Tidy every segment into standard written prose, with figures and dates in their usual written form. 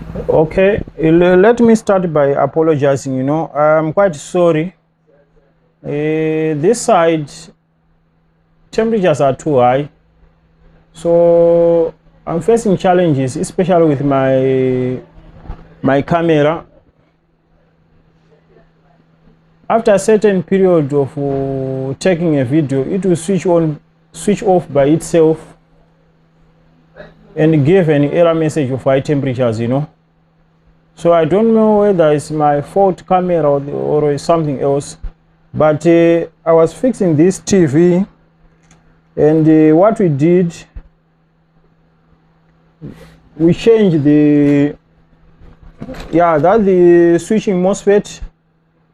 Okay, let me start by apologizing. I'm quite sorry. This side temperatures are too high, so I'm facing challenges, especially with my camera. After a certain period of taking a video, it will switch off by itself, and give an error message of high temperatures. So I don't know whether it's my fault camera or something else. But I was fixing this TV, and what we did, we changed the switching MOSFET,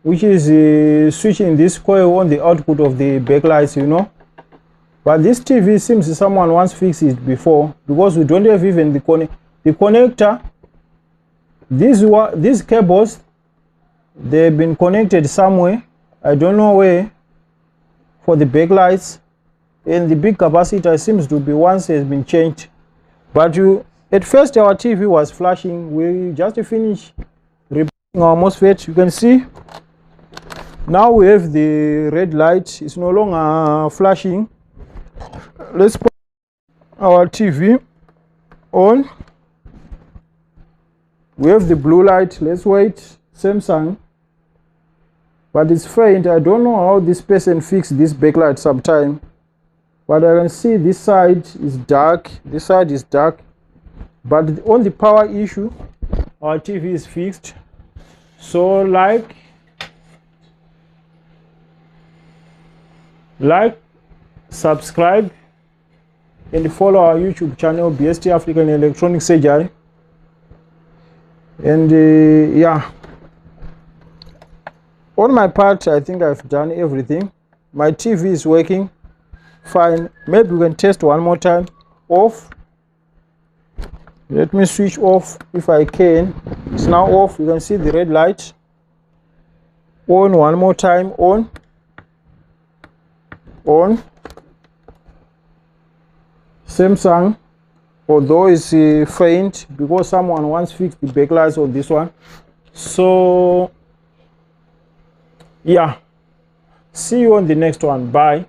which is switching this coil on the output of the backlights. But this TV seems someone once fixed it before, because we don't have even the connector. These cables, they've been connected somewhere, I don't know where, for the backlights, and the big capacitor seems to be once has been changed. But at first our TV was flashing. We just finished replacing our MOSFET. You can see now we have the red light. It's no longer flashing. Let's put our TV on. We have the blue light. Let's wait. Samsung, but it's faint. I don't know how this person fixed this backlight sometime, but I can see this side is dark, this side is dark. But on the power issue, our TV is fixed. So like, subscribe, and follow our YouTube channel, BST African Electronic Surgery. And on my part, I think I've done everything. My TV is working fine. Maybe we can test one more time. Off. Let me switch off if I can. It's now off. You can see the red light. On one more time. On. Samsung, although it's faint because someone once fixed the backlights on this one. So yeah, see you on the next one. Bye.